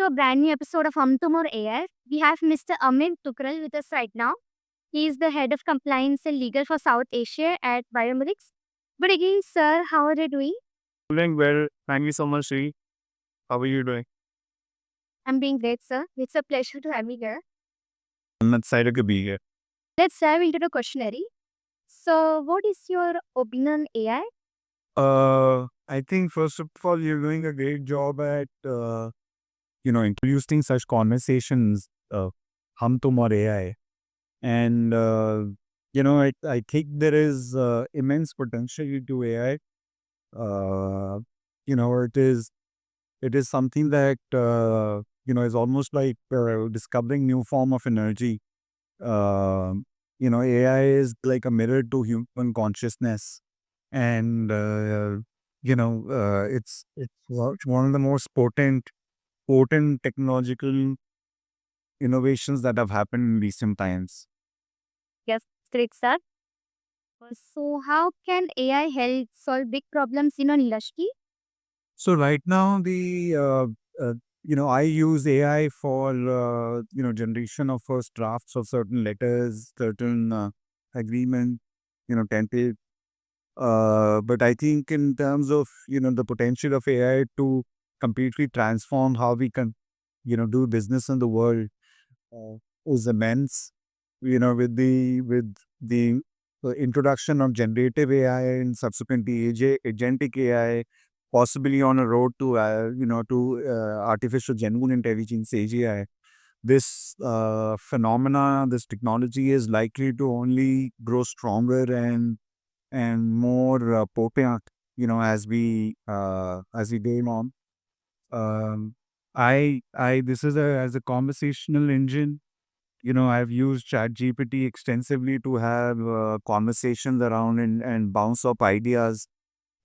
to a brand new episode of Hum Tum Aur AI. We have Mr. Amit Tukral with us right now. He is the head of compliance and legal for South Asia at Biomedics. Good evening, sir. How are you doing? Doing well. Thank you so much, Sri. How are you doing? I'm doing great, sir. It's a pleasure to have you here. I'm excited to be here. Let's dive into the questionnaire. So, what is your opinion on AI? I think first of all, you're doing a great job at introducing such conversations, hum tum or AI, and I think there is immense potential to AI. Uh, it is something that is almost like discovering new form of energy. AI is like a mirror to human consciousness, and it's one of the most potent technological innovations that have happened in recent times. Yes, great, sir. So, how can AI help solve big problems in an industry? So right now, the I use AI for generation of first drafts of certain letters, certain agreement, template. But I think in terms of the potential of AI to completely transform how we can do business in the world uh, is immense. With the introduction of generative AI and subsequently agentic AI, possibly on a road to artificial general intelligence (AGI). This phenomena, this technology is likely to only grow stronger and more potent, as we go on. Um, I this is a as a conversational engine. I've used ChatGPT extensively to have conversations around and bounce up ideas,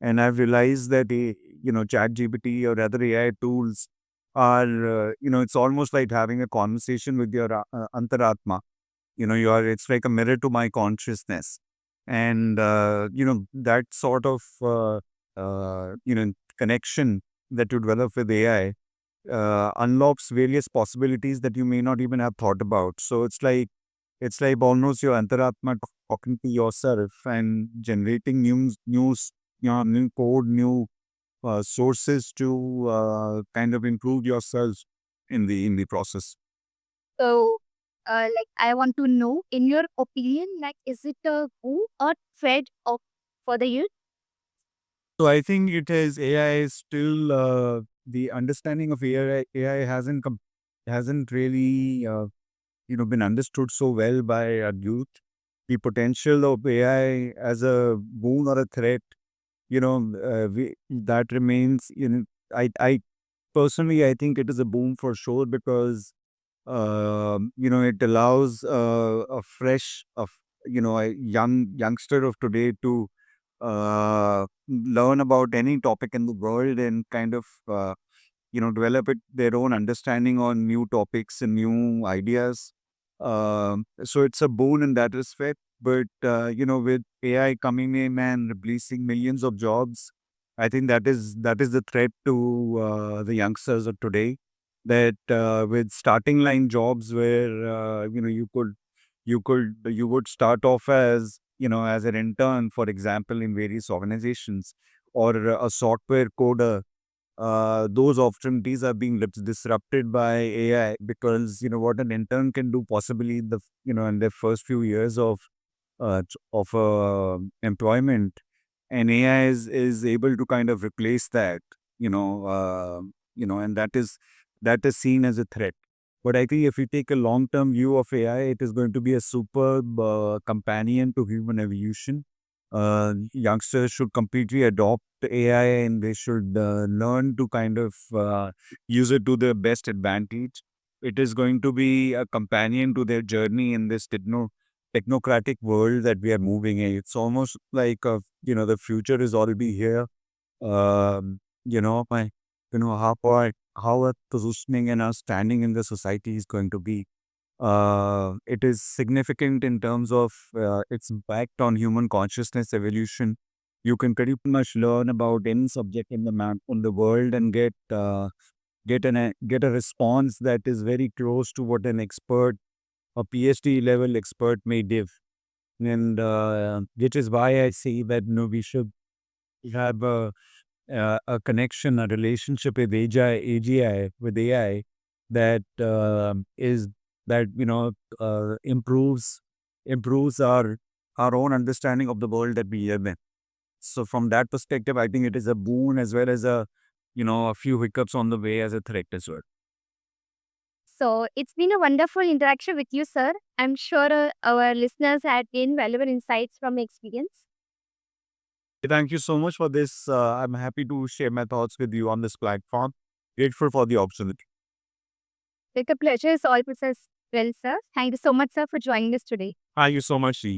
and I've realized that ChatGPT or other AI tools are it's almost like having a conversation with your antaratma. It's like a mirror to my consciousness, and that sort of connection that you develop with AI unlocks various possibilities that you may not even have thought about. So it's like almost your antaratma talking to yourself and generating new code, new sources to kind of improve yourself in the process. So, I want to know, in your opinion, is it a boom or threat for the youth? So I think it is AI is still the understanding of AI hasn't really been understood so well by our youth. The potential of AI as a boon or a threat, that remains. I personally I think it is a boom for sure because it allows a fresh of a youngster of today to learn about any topic in the world and kind of develop their own understanding on new topics and new ideas. So it's a boon in that respect. But with AI coming in and replacing millions of jobs, I think that is the threat to the youngsters of today. That with starting line jobs where you would start off as an intern, for example, in various organizations, or a software coder. Those opportunities are being disrupted by AI because what an intern can do possibly in their first few years of employment, and AI is able to kind of replace that. And that is seen as a threat. But I think if you take a long term view of AI, it is going to be a superb companion to human evolution. Youngsters should completely adopt AI and they should learn to kind of use it to their best advantage. It is going to be a companion to their journey in this technocratic world that we are moving in. It's almost like the future is already here. My how our positioning and our standing in the society is going to be. It is significant in terms of its impact on human consciousness evolution. You can pretty much learn about any subject in the map on the world and get get a response that is very close to what an expert, a PhD level expert may give. And which is why I say that we should have a connection, a relationship with AI that is that improves our own understanding of the world that we live in. So from that perspective, I think it is a boon as well as a few hiccups on the way as a threat as well. So it's been a wonderful interaction with you, sir. I'm sure our listeners had gained valuable insights from experience. Thank you so much for this. I'm happy to share my thoughts with you on this platform. Grateful for the opportunity. The pleasure is all with us, well, sir. Thank you so much, sir, for joining us today. Thank you so much, Shi.